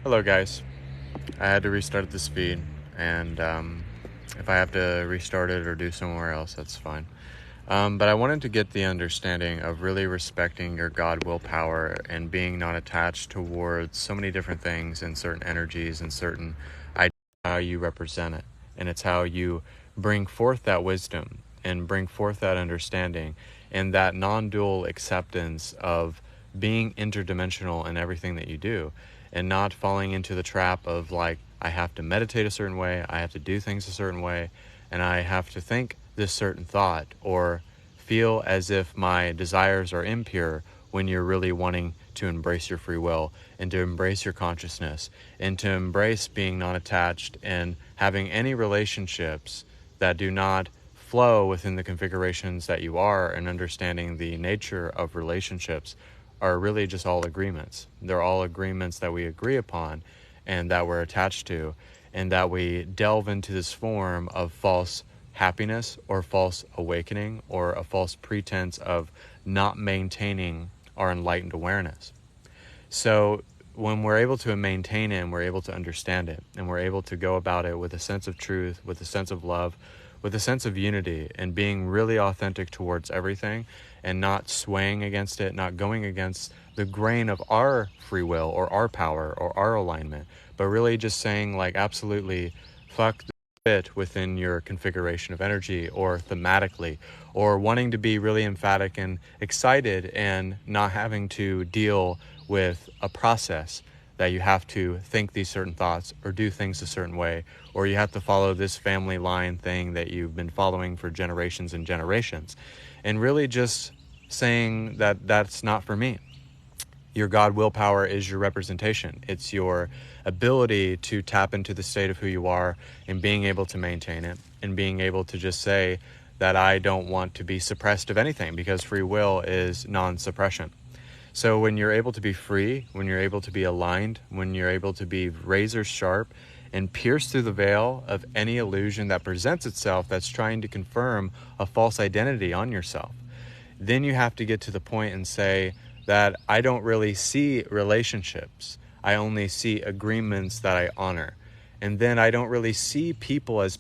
Hello guys, I had to restart this feed, and if I have to restart it or do somewhere else, that's fine. But I wanted to get the understanding of really respecting your God willpower and being not attached towards so many different things and certain energies and certain ideas, how you represent it. And it's how you bring forth that wisdom and bring forth that understanding and that non-dual acceptance of being interdimensional in everything that you do, and not falling into the trap of like, I have to meditate a certain way, I have to do things a certain way, and I have to think this certain thought or feel as if my desires are impure, when you're really wanting to embrace your free will and to embrace your consciousness and to embrace being non-attached and having any relationships that do not flow within the configurations that you are, and understanding the nature of relationships are really just all agreements. They're all agreements that we agree upon and that we're attached to, and that we delve into this form of false happiness or false awakening or a false pretense of not maintaining our enlightened awareness. So when we're able to maintain it and we're able to understand it and we're able to go about it with a sense of truth, with a sense of love, with a sense of unity, and being really authentic towards everything and not swaying against it, not going against the grain of our free will or our power or our alignment, but really just saying like, absolutely fuck fit within your configuration of energy or thematically, or wanting to be really emphatic and excited and not having to deal with a process that you have to think these certain thoughts or do things a certain way, or you have to follow this family line thing that you've been following for generations and generations, and really just saying that that's not for me. Your God willpower is your representation. It's your ability to tap into the state of who you are and being able to maintain it and being able to just say that I don't want to be suppressed of anything, because free will is non-suppression. So when you're able to be free, when you're able to be aligned, when you're able to be razor sharp and pierce through the veil of any illusion that presents itself that's trying to confirm a false identity on yourself, then you have to get to the point and say that I don't really see relationships. I only see agreements that I honor. And then I don't really see people as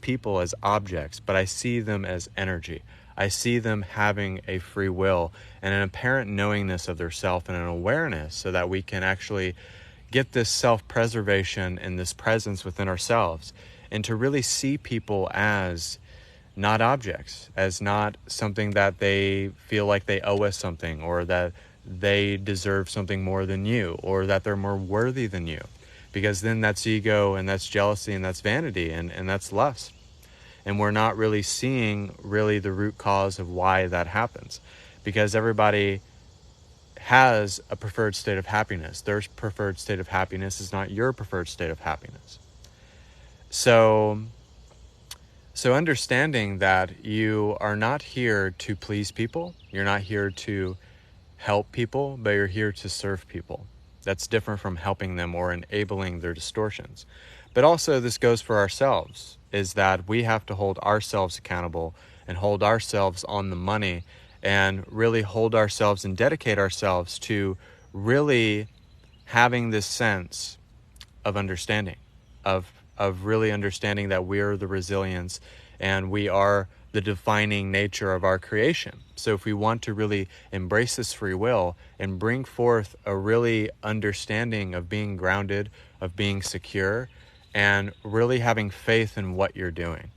objects, but I see them as energy. I see them having a free will and an apparent knowingness of their self and an awareness, so that we can actually get this self-preservation and this presence within ourselves, and to really see people as not objects, as not something that they feel like they owe us something, or that they deserve something more than you, or that they're more worthy than you. Because then that's ego, and that's jealousy, and that's vanity, and that's lust. And we're not really seeing really the root cause of why that happens. Because everybody has a preferred state of happiness. Their preferred state of happiness is not your preferred state of happiness. So understanding that you are not here to please people, you're not here to help people, but you're here to serve people. That's different from helping them or enabling their distortions. But also this goes for ourselves, is that we have to hold ourselves accountable and hold ourselves on the money, and really hold ourselves and dedicate ourselves to really having this sense of understanding, of really understanding that we're the resilience and we are the defining nature of our creation. So if we want to really embrace this free will and bring forth a really understanding of being grounded, of being secure, and really having faith in what you're doing.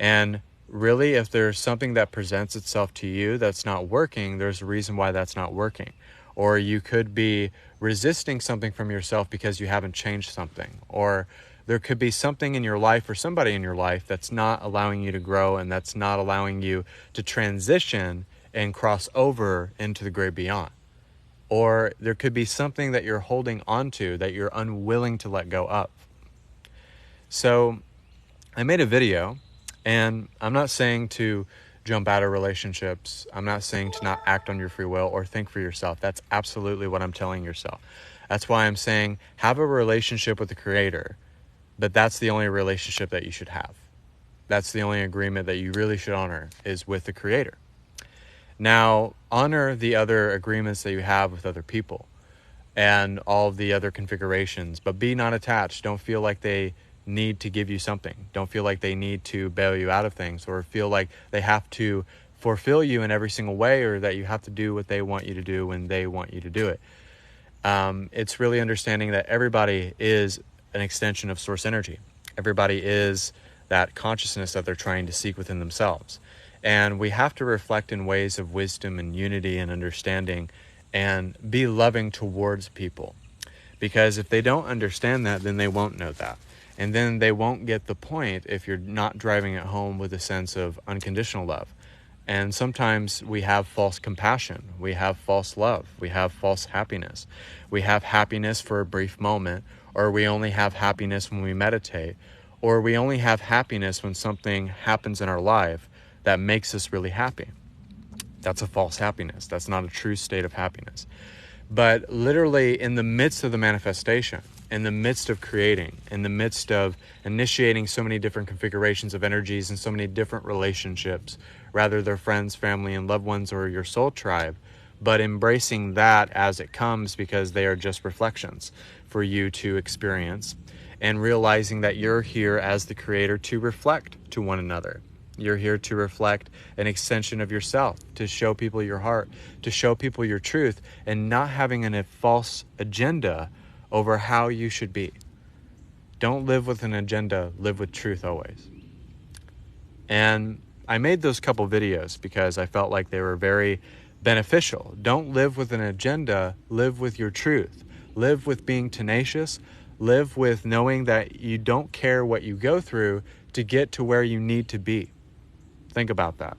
And really, if there's something that presents itself to you that's not working, there's a reason why that's not working. Or you could be resisting something from yourself because you haven't changed something. Or there could be something in your life or somebody in your life that's not allowing you to grow, and that's not allowing you to transition and cross over into the great beyond. Or there could be something that you're holding onto that you're unwilling to let go of. So I made a video, and I'm not saying to jump out of relationships. I'm not saying to not act on your free will or think for yourself. That's absolutely what I'm telling yourself. That's why I'm saying have a relationship with the Creator, but that's the only relationship that you should have. That's the only agreement that you really should honor, is with the Creator. Now, honor the other agreements that you have with other people, and all of the other configurations. But be not attached. Don't feel like they need to give you something. Don't feel like they need to bail you out of things, or feel like they have to fulfill you in every single way, or that you have to do what they want you to do when they want you to do it. It's really understanding that everybody is an extension of source energy. Everybody is that consciousness that they're trying to seek within themselves. And we have to reflect in ways of wisdom and unity and understanding, and be loving towards people. Because if they don't understand that, then they won't know that. And then they won't get the point if you're not driving it home with a sense of unconditional love. And sometimes we have false compassion, we have false love, we have false happiness. We have happiness for a brief moment, or we only have happiness when we meditate, or we only have happiness when something happens in our life that makes us really happy. That's a false happiness. That's not a true state of happiness. But literally in the midst of the manifestation, in the midst of creating, in the midst of initiating so many different configurations of energies and so many different relationships, rather they're friends, family, and loved ones, or your soul tribe, but embracing that as it comes, because they are just reflections for you to experience, and realizing that you're here as the creator to reflect to one another. You're here to reflect an extension of yourself, to show people your heart, to show people your truth, and not having a false agenda over how you should be. Don't live with an agenda, live with truth always. And I made those couple videos because I felt like they were very beneficial. Don't live with an agenda, live with your truth. Live with being tenacious, live with knowing that you don't care what you go through to get to where you need to be. Think about that.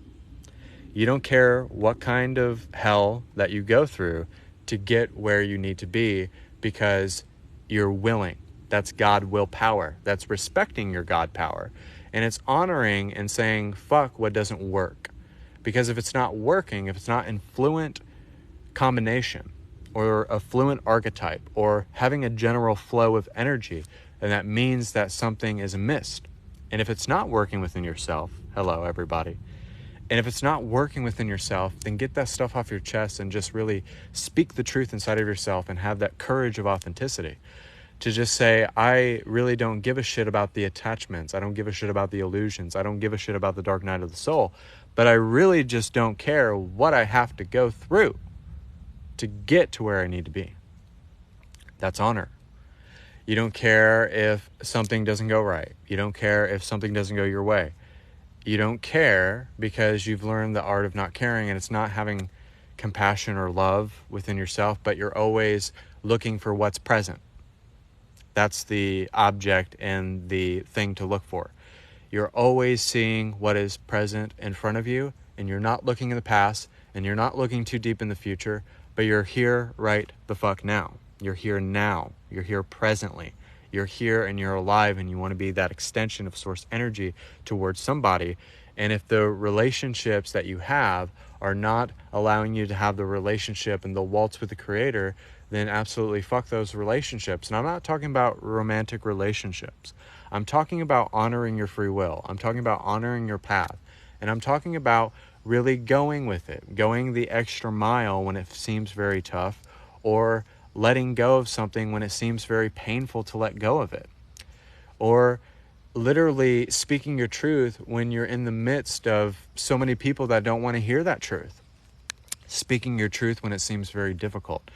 You don't care what kind of hell that you go through to get where you need to be, because you're willing. That's God will power. That's respecting your God power. And it's honoring and saying, fuck what doesn't work. Because if it's not working, if it's not in fluent combination, or a fluent archetype, or having a general flow of energy, then that means that something is amiss. And if it's not working within yourself, hello everybody, and if it's not working within yourself, then get that stuff off your chest and just really speak the truth inside of yourself, and have that courage of authenticity to just say, I really don't give a shit about the attachments. I don't give a shit about the illusions. I don't give a shit about the dark night of the soul, but I really just don't care what I have to go through to get to where I need to be. That's honor. You don't care if something doesn't go right. You don't care if something doesn't go your way. You don't care because you've learned the art of not caring, and it's not having compassion or love within yourself, but you're always looking for what's present. That's the object and the thing to look for. You're always seeing what is present in front of you, and you're not looking in the past, and you're not looking too deep in the future, but you're here right the fuck now. You're here now. You're here presently. You're here and you're alive, and you want to be that extension of source energy towards somebody. And if the relationships that you have are not allowing you to have the relationship and the waltz with the creator, then absolutely fuck those relationships. And I'm not talking about romantic relationships. I'm talking about honoring your free will. I'm talking about honoring your path. And I'm talking about really going with it, going the extra mile when it seems very tough, or letting go of something when it seems very painful to let go of it, or literally speaking your truth when you're in the midst of so many people that don't want to hear that truth, speaking your truth when it seems very difficult,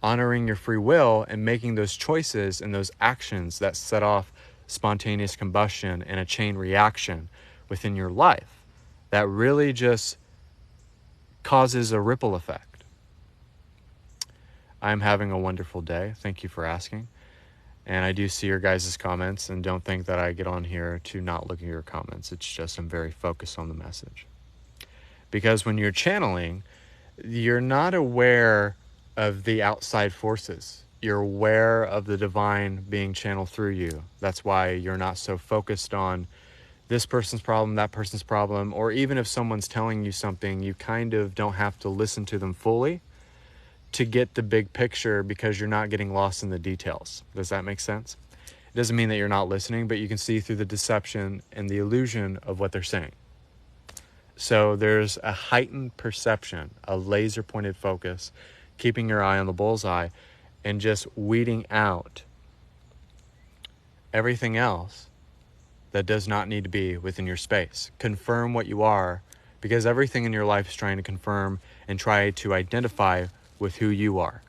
honoring your free will and making those choices and those actions that set off spontaneous combustion and a chain reaction within your life that really just causes a ripple effect. I'm having a wonderful day. Thank you for asking. And I do see your guys' comments, and don't think that I get on here to not look at your comments. It's just I'm very focused on the message. Because when you're channeling, you're not aware of the outside forces. You're aware of the divine being channeled through you. That's why you're not so focused on this person's problem, that person's problem, or even if someone's telling you something, you kind of don't have to listen to them fully to get the big picture, because you're not getting lost in the details. Does that make sense? It doesn't mean that you're not listening, but you can see through the deception and the illusion of what they're saying. So there's a heightened perception, a laser pointed focus, keeping your eye on the bullseye, and just weeding out everything else that does not need to be within your space. Confirm what you are, because everything in your life is trying to confirm and try to identify with who you are.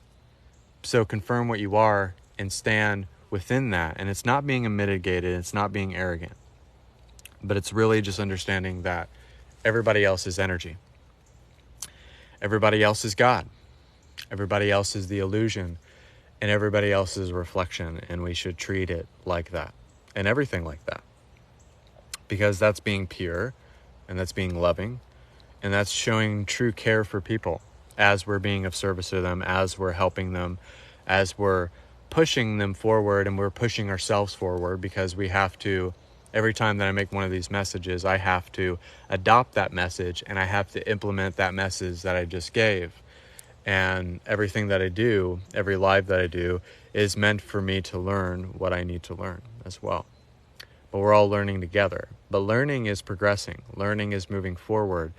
So confirm what you are and stand within that. And it's not being mitigated, it's not being arrogant, but it's really just understanding that everybody else is energy. Everybody else is God. Everybody else is the illusion, and everybody else is reflection, and we should treat it like that, and everything like that. Because that's being pure, and that's being loving, and that's showing true care for people as we're being of service to them, as we're helping them, as we're pushing them forward, and we're pushing ourselves forward, because we have to, every time that I make one of these messages, I have to adopt that message, and I have to implement that message that I just gave. And everything that I do, every live that I do, is meant for me to learn what I need to learn as well. But we're all learning together. But learning is progressing. Learning is moving forward.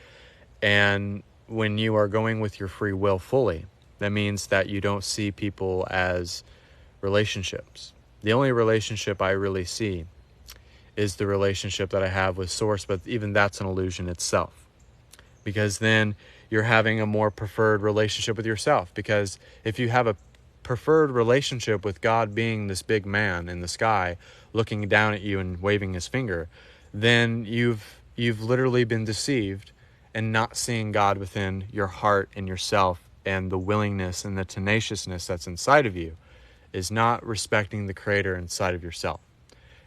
And when you are going with your free will fully, that means that you don't see people as relationships. The only relationship I really see is the relationship that I have with Source, but even that's an illusion itself. Because then you're having a more preferred relationship with yourself. Because if you have a preferred relationship with God being this big man in the sky looking down at you and waving his finger, then you've literally been deceived and not seeing God within your heart and yourself, and the willingness and the tenaciousness that's inside of you is not respecting the creator inside of yourself,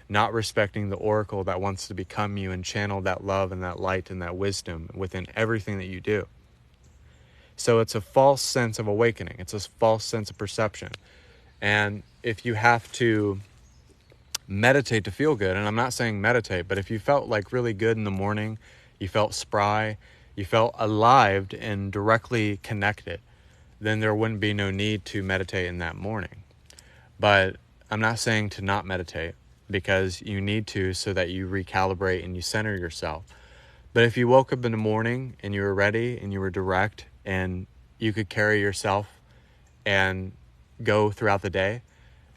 not respecting the oracle that wants to become you and channel that love and that light and that wisdom within everything that you do. So it's a false sense of awakening. It's a false sense of perception. And if you have to meditate to feel good, and I'm not saying meditate, but if you felt like really good in the morning, you felt spry, you felt alive and directly connected, then there wouldn't be no need to meditate in that morning. But I'm not saying to not meditate, because you need to, so that you recalibrate and you center yourself. But if you woke up in the morning and you were ready and you were direct and you could carry yourself and go throughout the day,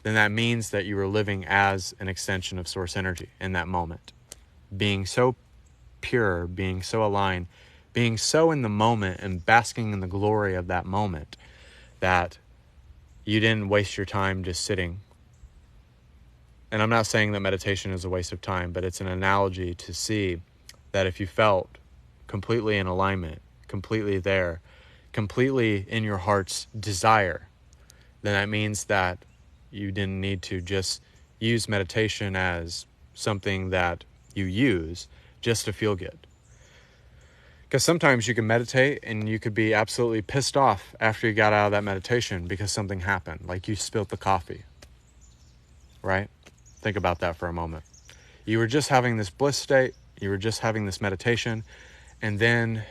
then that means that you were living as an extension of Source energy in that moment. Being so pure, being so aligned, being so in the moment and basking in the glory of that moment, that you didn't waste your time just sitting. And I'm not saying that meditation is a waste of time, but it's an analogy to see that if you felt completely in alignment, completely there, completely in your heart's desire, then that means that you didn't need to just use meditation as something that you use just to feel good. Because sometimes you can meditate and you could be absolutely pissed off after you got out of that meditation because something happened, like you spilled the coffee, right? Think about that for a moment. You were just having this bliss state, you were just having this meditation, and then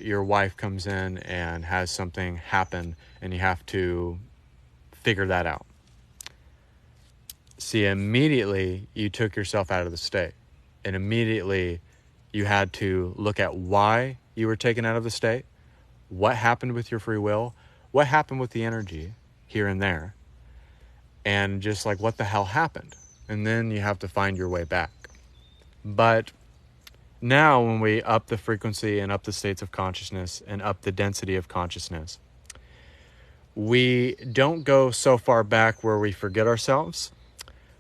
your wife comes in and has something happen, and you have to figure that out. See, immediately you took yourself out of the state, and immediately you had to look at why you were taken out of the state, what happened with your free will, what happened with the energy here and there, and just like what the hell happened. And then you have to find your way back. But now when we up the frequency and up the states of consciousness and up the density of consciousness, we don't go so far back where we forget ourselves,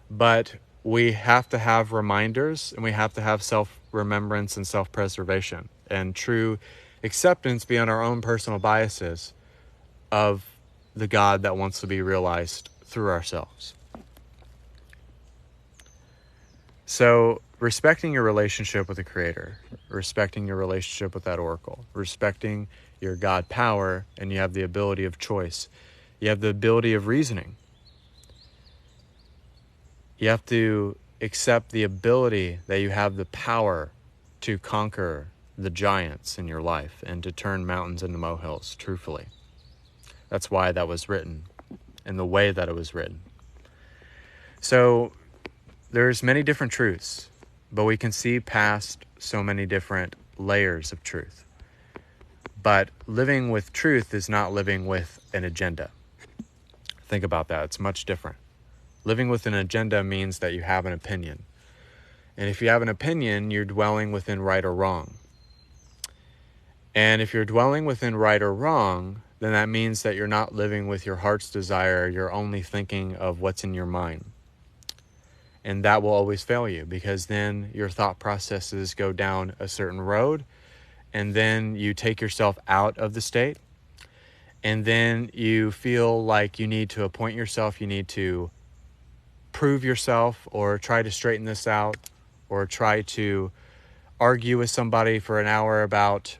but we have to have reminders, and we have to have self-remembrance and self-preservation and true acceptance beyond our own personal biases of the God that wants to be realized through ourselves. So respecting your relationship with the Creator, respecting your relationship with that oracle, respecting your God power, and you have the ability of choice. You have the ability of reasoning. You have to accept the ability that you have the power to conquer the giants in your life and to turn mountains into molehills, truthfully. That's why that was written and the way that it was written. So there's many different truths, but we can see past so many different layers of truth. But living with truth is not living with an agenda. Think about that. It's much different. Living with an agenda means that you have an opinion. And if you have an opinion, you're dwelling within right or wrong. And if you're dwelling within right or wrong, then that means that you're not living with your heart's desire. You're only thinking of what's in your mind. And that will always fail you, because then your thought processes go down a certain road, and then you take yourself out of the state, and then you feel like you need to appoint yourself, you need to prove yourself, or try to straighten this out, or try to argue with somebody for an hour about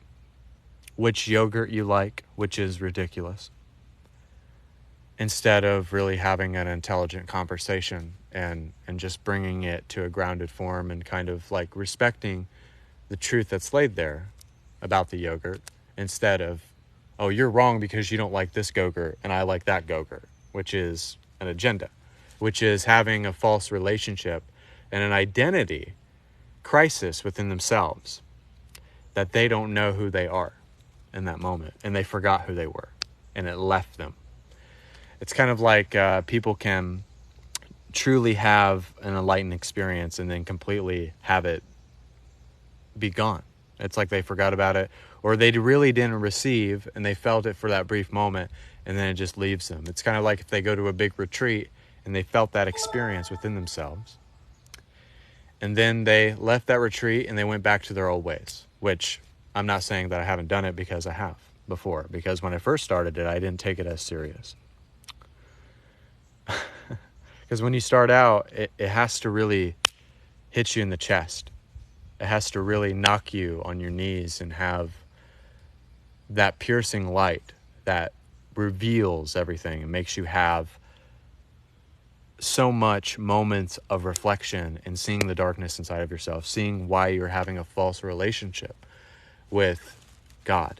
which yogurt you like, which is ridiculous, instead of really having an intelligent conversation and just bringing it to a grounded form and kind of like respecting the truth that's laid there about the yogurt, instead of, oh, you're wrong because you don't like this yogurt and I like that yogurt, which is an agenda, which is having a false relationship and an identity crisis within themselves, that they don't know who they are in that moment, and they forgot who they were, and it left them. It's kind of like people can truly have an enlightened experience and then completely have it be gone. It's like they forgot about it, or they really didn't receive, and they felt it for that brief moment, and then it just leaves them. It's kind of like if they go to a big retreat and they felt that experience within themselves, and then they left that retreat and they went back to their old ways, which I'm not saying that I haven't done it, because I have before, because when I first started it, I didn't take it as serious. Because when you start out, it has to really hit you in the chest. It has to really knock you on your knees and have that piercing light that reveals everything and makes you have so much moments of reflection and seeing the darkness inside of yourself, seeing why you're having a false relationship with God,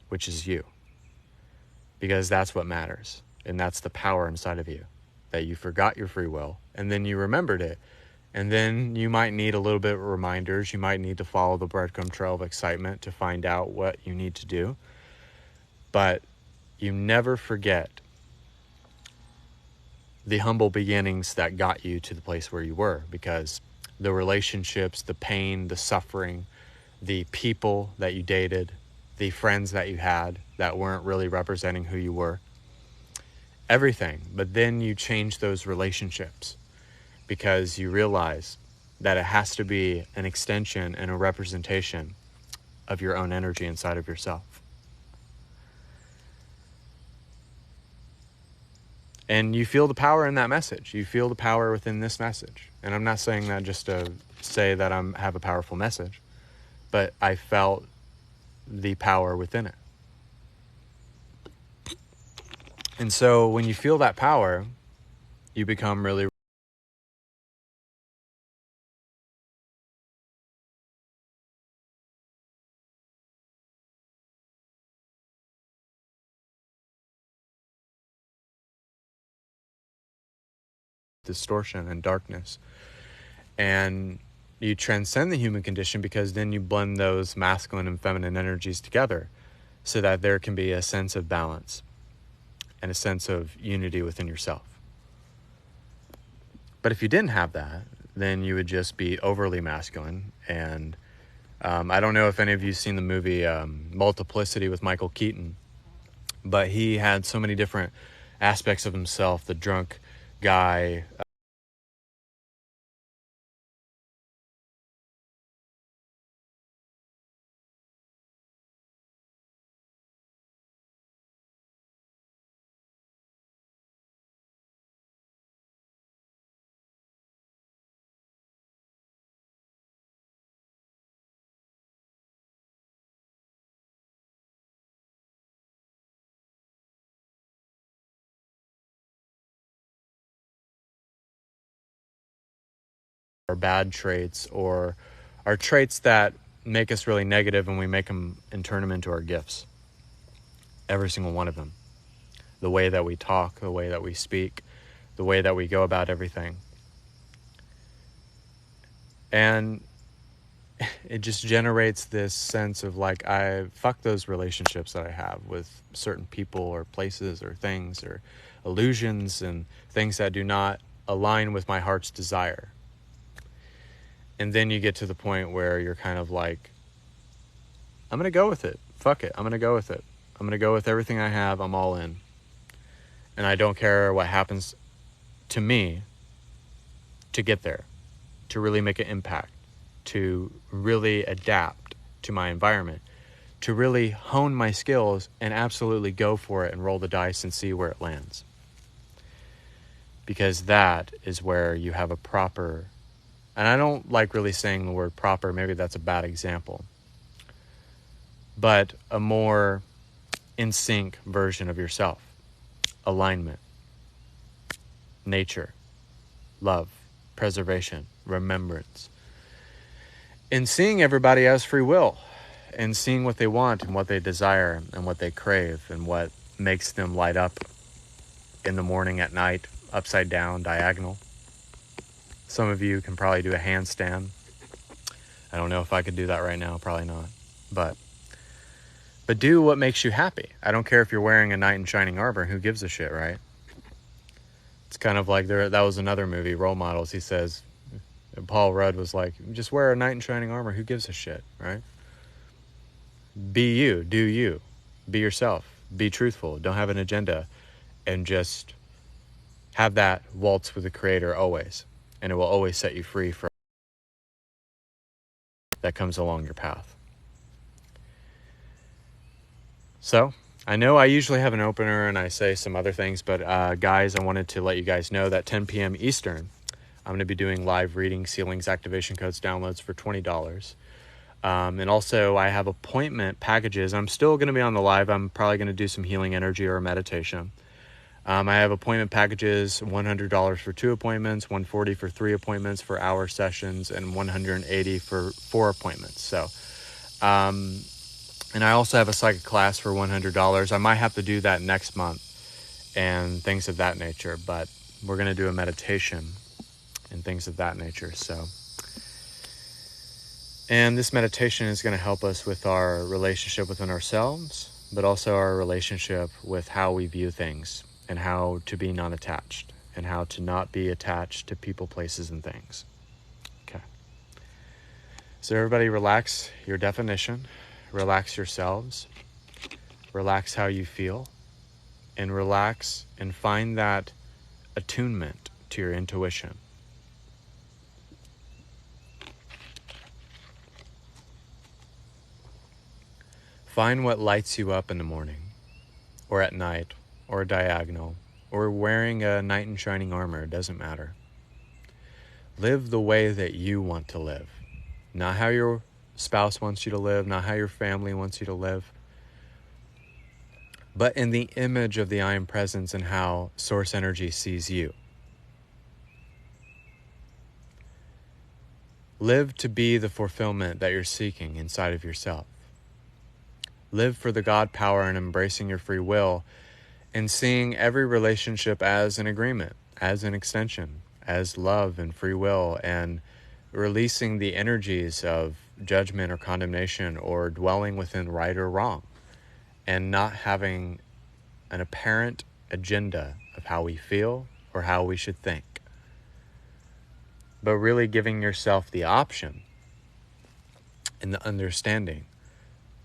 which is you. Because that's what matters. And that's the power inside of you, that you forgot your free will and then you remembered it. And then you might need a little bit of reminders. You might need to follow the breadcrumb trail of excitement to find out what you need to do. But you never forget the humble beginnings that got you to the place where you were, because the relationships, the pain, the suffering, the people that you dated, the friends that you had that weren't really representing who you were, everything. But then you change those relationships because you realize that it has to be an extension and a representation of your own energy inside of yourself. And you feel the power in that message. You feel the power within this message. And I'm not saying that just to say that I have a powerful message, but I felt the power within it. And so when you feel that power, you become really distortion and darkness. And you transcend the human condition, because then you blend those masculine and feminine energies together so that there can be a sense of balance and a sense of unity within yourself. But if you didn't have that, then you would just be overly masculine. And I don't know if any of you have seen the movie Multiplicity with Michael Keaton, but he had so many different aspects of himself: the drunk guy, or bad traits, or are traits that make us really negative, and we make them and turn them into our gifts. Every single one of them. The way that we talk, the way that we speak, the way that we go about everything. And it just generates this sense of like, I fuck those relationships that I have with certain people or places or things, or illusions and things that do not align with my heart's desire. And then you get to the point where you're kind of like, I'm going to go with it. Fuck it. I'm going to go with it. I'm going to go with everything I have. I'm all in. And I don't care what happens to me to get there, to really make an impact, to really adapt to my environment, to really hone my skills and absolutely go for it and roll the dice and see where it lands. Because that is where you have a proper, and I don't like really saying the word proper, maybe that's a bad example, but a more in sync version of yourself. Alignment, nature, love, preservation, remembrance. And seeing everybody as free will, and seeing what they want and what they desire and what they crave and what makes them light up in the morning, at night, upside down, diagonal. Some of you can probably do a handstand. I don't know if I could do that right now, probably not. But do what makes you happy. I don't care if you're wearing a knight in shining armor. Who gives a shit, right? It's kind of like that was another movie, Role Models. He says, Paul Rudd was like, just wear a knight in shining armor. Who gives a shit, right? Be you. Do you. Be yourself. Be truthful. Don't have an agenda. And just have that waltz with the Creator always. And it will always set you free from that comes along your path. So, I know I usually have an opener and I say some other things, but guys, I wanted to let you guys know that 10 p.m. Eastern, I'm going to be doing live readings, sealings, activation codes, downloads for $20. And also, I have appointment packages. I'm still going to be on the live. I'm probably going to do some healing energy or meditation. I have appointment packages, $100 for 2 appointments, $140 for 3 appointments for hour sessions, and $180 for 4 appointments. So, and I also have a psychic class for $100. I might have to do that next month and things of that nature, but we're going to do a meditation and things of that nature. So, and this meditation is going to help us with our relationship within ourselves, but also our relationship with how we view things and how to be non-attached and how to not be attached to people, places, and things. Okay. So everybody relax your definition. Relax yourselves, relax how you feel, and relax and find that attunement to your intuition. Find what lights you up in the morning, or at night, or diagonal, or wearing a knight in shining armor, it doesn't matter. Live the way that you want to live, not how your spouse wants you to live, not how your family wants you to live, but in the image of the I Am Presence and how Source Energy sees you. Live to be the fulfillment that you're seeking inside of yourself. Live for the God power and embracing your free will and seeing every relationship as an agreement, as an extension, as love and free will, and releasing the energies of judgment or condemnation or dwelling within right or wrong, and not having an apparent agenda of how we feel or how we should think, but really giving yourself the option and the understanding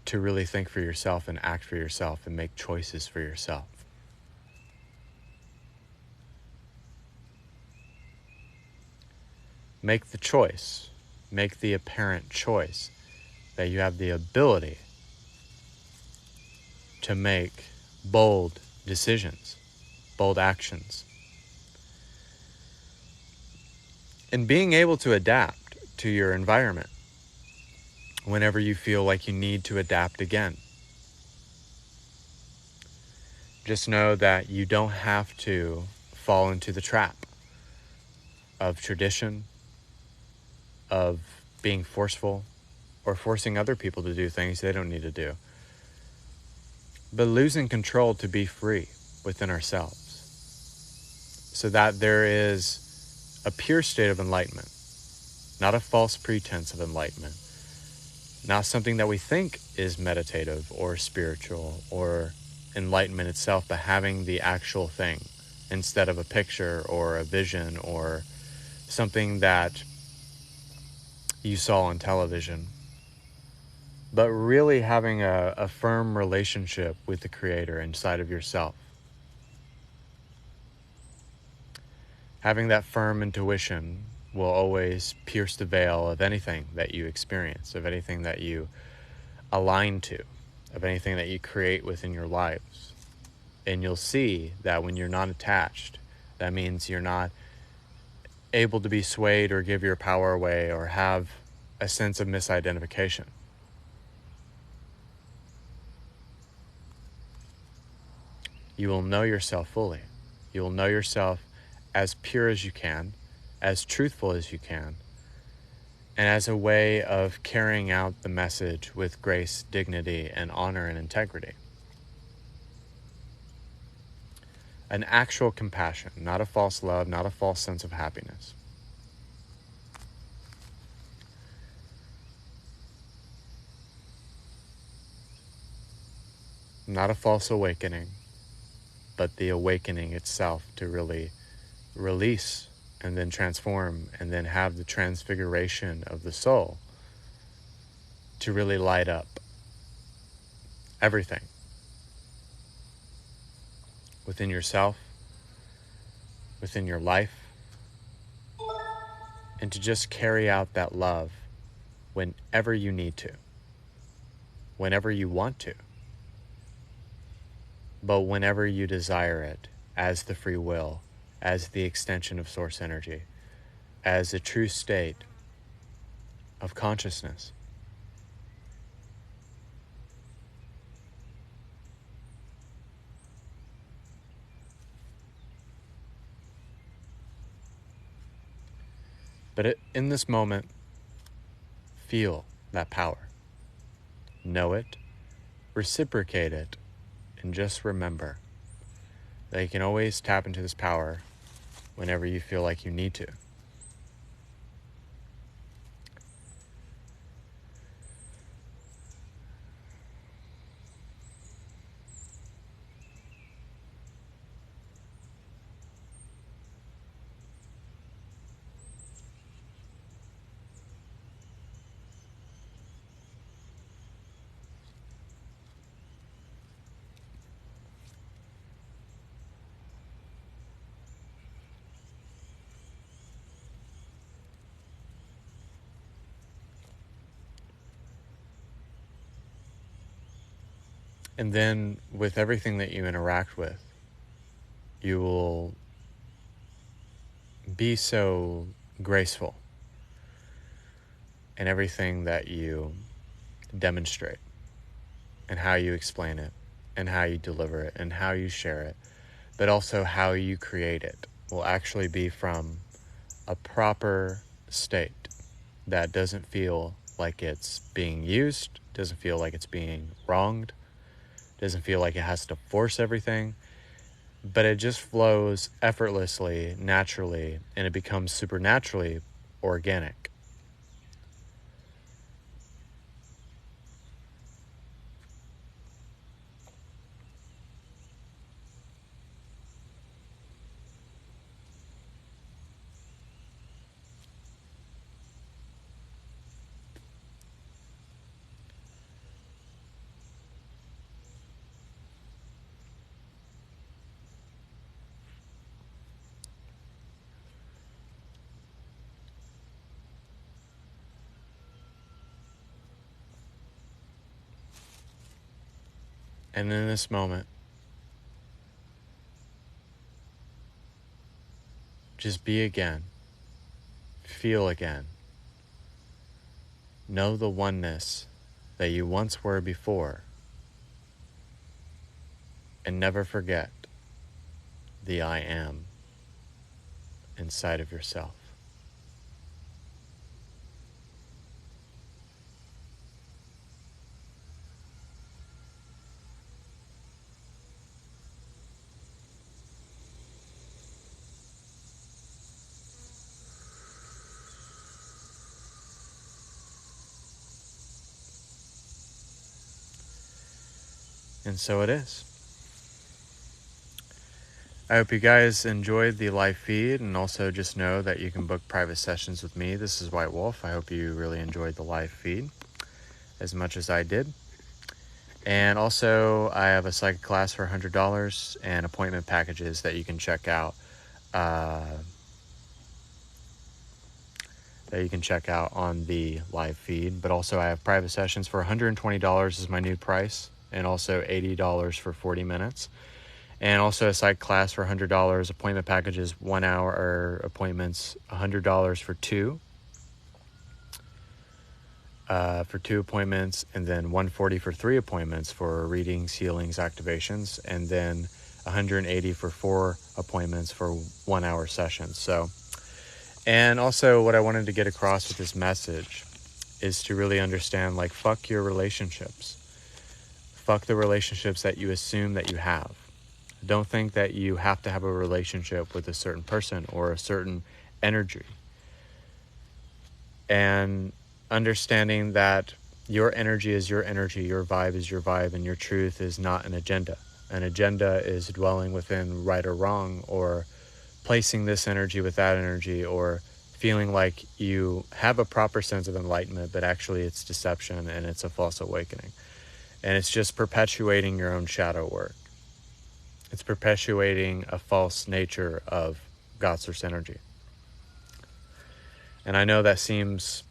to really think for yourself and act for yourself and make choices for yourself. Make the choice. Make the apparent choice that you have the ability to make bold decisions, bold actions. And being able to adapt to your environment whenever you feel like you need to adapt again. Just know that you don't have to fall into the trap of tradition, of being forceful, or forcing other people to do things they don't need to do. But losing control to be free within ourselves, so that there is a pure state of enlightenment, not a false pretense of enlightenment, not something that we think is meditative or spiritual or enlightenment itself, but having the actual thing instead of a picture or a vision or something that you saw on television, but really having a firm relationship with the Creator inside of yourself. Having that firm intuition will always pierce the veil of anything that you experience, of anything that you align to, of anything that you create within your lives. And you'll see that when you're not attached, that means you're not able to be swayed or give your power away or have a sense of misidentification. You will know yourself fully. You will know yourself as pure as you can, as truthful as you can, and as a way of carrying out the message with grace, dignity, and honor and integrity. An actual compassion, not a false love, not a false sense of happiness. Not a false awakening, but the awakening itself to really release and then transform and then have the transfiguration of the soul to really light up everything within yourself, within your life, and to just carry out that love whenever you need to, whenever you want to, but whenever you desire it, as the free will, as the extension of source energy, as a true state of consciousness. But in this moment, feel that power. Know it, reciprocate it, and just remember that you can always tap into this power whenever you feel like you need to. And then with everything that you interact with, you will be so graceful in everything that you demonstrate and how you explain it and how you deliver it and how you share it, but also how you create it will actually be from a proper state that doesn't feel like it's being used, doesn't feel like it's being wronged, doesn't feel like it has to force everything, but it just flows effortlessly, naturally, and it becomes supernaturally organic. And in this moment, just be again, feel again, know the oneness that you once were before, and never forget the I am inside of yourself. And so it is. I hope you guys enjoyed the live feed, and also just know that you can book private sessions with me. This is White Wolf. I hope you really enjoyed the live feed as much as I did. And also, I have a psychic class for $100 and appointment packages that you can check out. On the live feed. But also, I have private sessions for $120 is my new price, and also $80 for 40 minutes. And also a psych class for $100, appointment packages 1 hour or appointments $100 for two appointments, and then $140 for 3 appointments for readings, healings, activations, and then $180 for 4 appointments for 1 hour sessions. So, and also what I wanted to get across with this message is to really understand, like, fuck your relationships. Fuck the relationships that you assume that you have. Don't think that you have to have a relationship with a certain person or a certain energy. And understanding that your energy is your energy, your vibe is your vibe, and your truth is not an agenda. An agenda is dwelling within right or wrong, or placing this energy with that energy, or feeling like you have a proper sense of enlightenment, but actually it's deception and it's a false awakening. And it's just perpetuating your own shadow work. It's perpetuating a false nature of God source energy. And I know that seems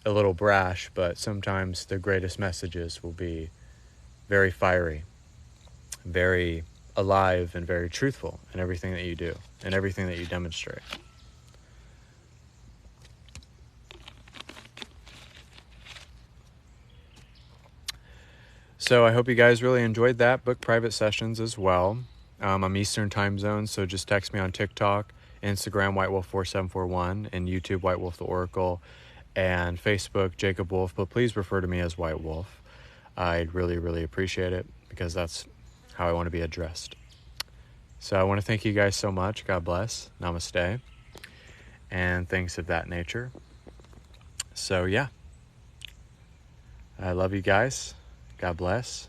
a little brash, but sometimes the greatest messages will be very fiery, very alive, and very truthful in everything that you do and everything that you demonstrate. So I hope you guys really enjoyed that. Book private sessions as well. I'm Eastern time zone, so just text me on TikTok, Instagram, whitewolf4741, and YouTube, whitewolftheoracle, and Facebook, Jacob Wolf. But please refer to me as White Wolf. I'd really, really appreciate it, because that's how I want to be addressed. So I want to thank you guys so much. God bless. Namaste. And things of that nature. So yeah. I love you guys. God bless.